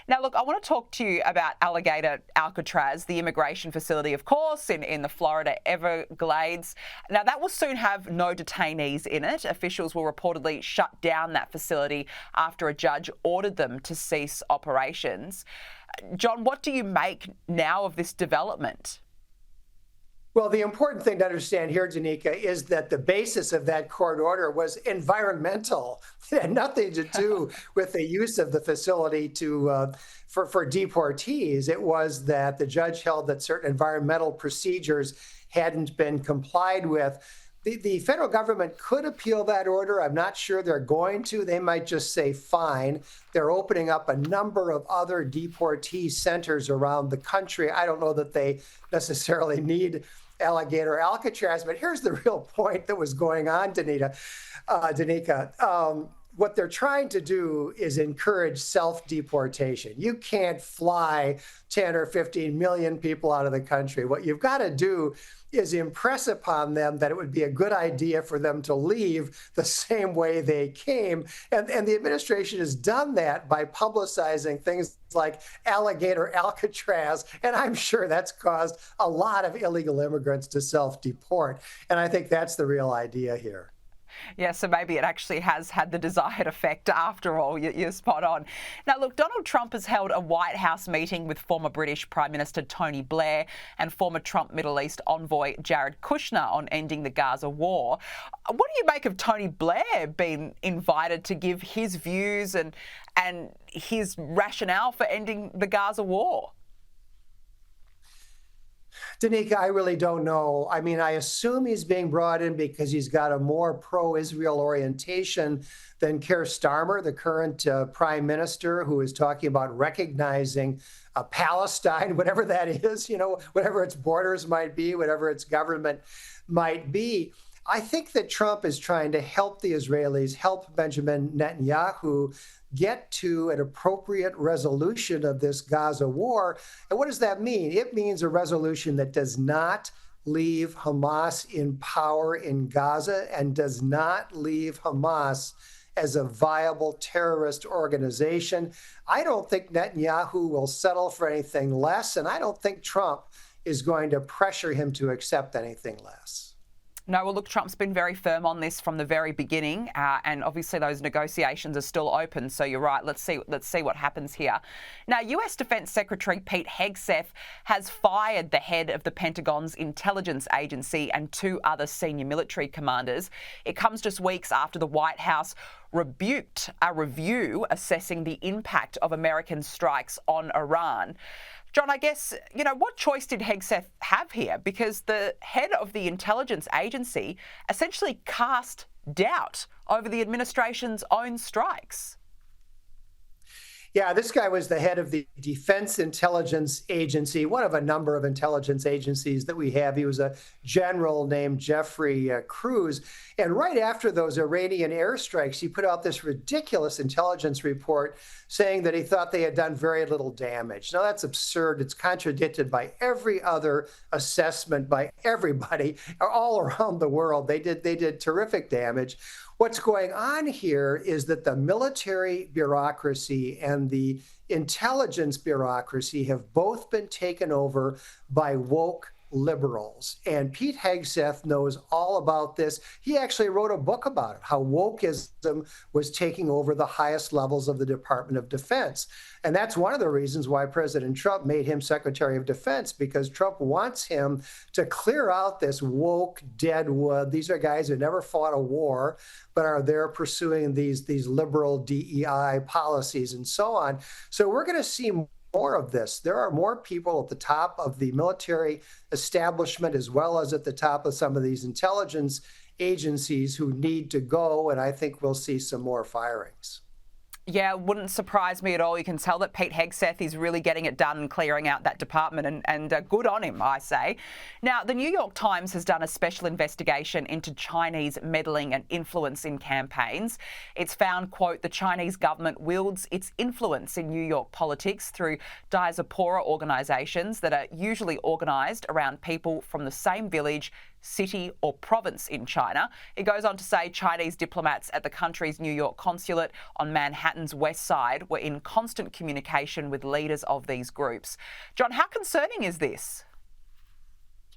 Now, look, I want to talk to you about Alligator Alcatraz, the immigration facility, of course, in the Florida Everglades. Now, that will soon have no detainees in it. Officials will reportedly shut down that facility after a judge ordered them to cease operations. John, what do you make now of this development? Well, the important thing to understand here, Danica, is that the basis of that court order was environmental. It had nothing to do with the use of the facility for deportees. It was that the judge held that certain environmental procedures hadn't been complied with. The federal government could appeal that order. I'm not sure they're going to. They might just say fine. They're opening up a number of other deportee centers around the country. I don't know that they necessarily need Alligator Alcatraz, but here's the real point that was going on, Danica. What they're trying to do is encourage self-deportation. You can't fly 10 or 15 million people out of the country. What you've got to do is impress upon them that it would be a good idea for them to leave the same way they came. And the administration has done that by publicizing things like Alligator Alcatraz. And I'm sure that's caused a lot of illegal immigrants to self-deport. And I think that's the real idea here. Yeah, so maybe it actually has had the desired effect after all. You're spot on. Now, look, Donald Trump has held a White House meeting with former British Prime Minister Tony Blair and former Trump Middle East envoy Jared Kushner on ending the Gaza war. What do you make of Tony Blair being invited to give his views and his rationale for ending the Gaza war? Danica, I really don't know. I mean, I assume he's being brought in because he's got a more pro-Israel orientation than Keir Starmer, the current prime minister, who is talking about recognizing Palestine, whatever that is, whatever its borders might be, whatever its government might be. I think that Trump is trying to help the Israelis, help Benjamin Netanyahu get to an appropriate resolution of this Gaza war. And what does that mean? It means a resolution that does not leave Hamas in power in Gaza and does not leave Hamas as a viable terrorist organization. I don't think Netanyahu will settle for anything less, and I don't think Trump is going to pressure him to accept anything less. No, well, look, Trump's been very firm on this from the very beginning, and obviously those negotiations are still open. So you're right. Let's see what happens here. Now, US Defense Secretary Pete Hegseth has fired the head of the Pentagon's intelligence agency and two other senior military commanders. It comes just weeks after the White House rebuked a review assessing the impact of American strikes on Iran. John, I guess, what choice did Hegseth have here? Because the head of the intelligence agency essentially cast doubt over the administration's own strikes. Yeah, this guy was the head of the Defense Intelligence Agency, one of a number of intelligence agencies that we have. He was a general named Jeffrey Cruz. And right after those Iranian airstrikes, he put out this ridiculous intelligence report saying that he thought they had done very little damage. Now, that's absurd. It's contradicted by every other assessment by everybody all around the world. They did terrific damage. What's going on here is that the military bureaucracy and the intelligence bureaucracy have both been taken over by woke liberals. And Pete Hegseth knows all about this. He actually wrote a book about it, how wokeism was taking over the highest levels of the Department of Defense. And that's one of the reasons why President Trump made him Secretary of Defense, because Trump wants him to clear out this woke dead wood. These are guys who never fought a war, but are there pursuing these liberal DEI policies and so on. So we're going to see more of this. There are more people at the top of the military establishment as well as at the top of some of these intelligence agencies who need to go, and I think we'll see some more firings. Yeah, wouldn't surprise me at all. You can tell that Pete Hegseth is really getting it done and clearing out that department, and good on him, I say. Now, the New York Times has done a special investigation into Chinese meddling and influence in campaigns. It's found, quote, the Chinese government wields its influence in New York politics through diaspora organisations that are usually organised around people from the same village, city, or province in China. It goes on to say Chinese diplomats at the country's New York consulate on Manhattan's West Side were in constant communication with leaders of these groups. John, how concerning is this?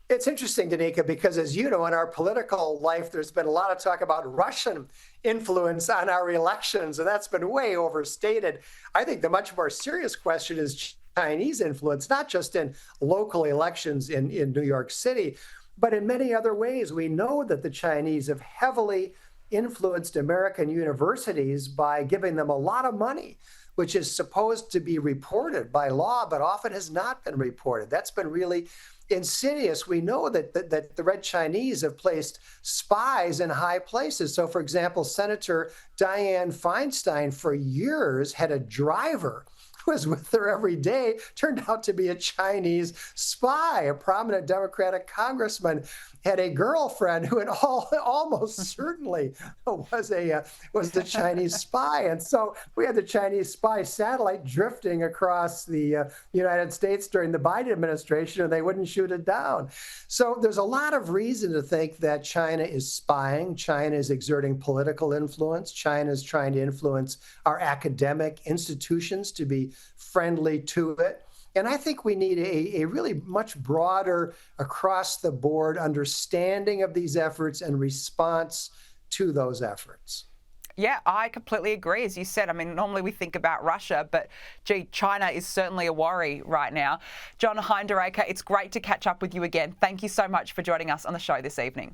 It's interesting, Danica, because as you know, in our political life, there's been a lot of talk about Russian influence on our elections, and that's been way overstated. I think the much more serious question is Chinese influence, not just in local elections in New York City, but in many other ways. We know that the Chinese have heavily influenced American universities by giving them a lot of money, which is supposed to be reported by law, but often has not been reported. That's been really insidious. We know that the Red Chinese have placed spies in high places. So, for example, Senator Dianne Feinstein for years had a driver who was with her every day, turned out to be a Chinese spy. A prominent Democratic congressman had a girlfriend who had almost certainly was the Chinese spy. And so we had the Chinese spy satellite drifting across the United States during the Biden administration, and they wouldn't shoot it down. So there's a lot of reason to think that China is spying. China is exerting political influence. China is trying to influence our academic institutions to be friendly to it. And I think we need a really much broader, across-the-board understanding of these efforts and response to those efforts. Yeah, I completely agree. As you said, I mean, normally we think about Russia, but gee, China is certainly a worry right now. John Hinderaker, it's great to catch up with you again. Thank you so much for joining us on the show this evening.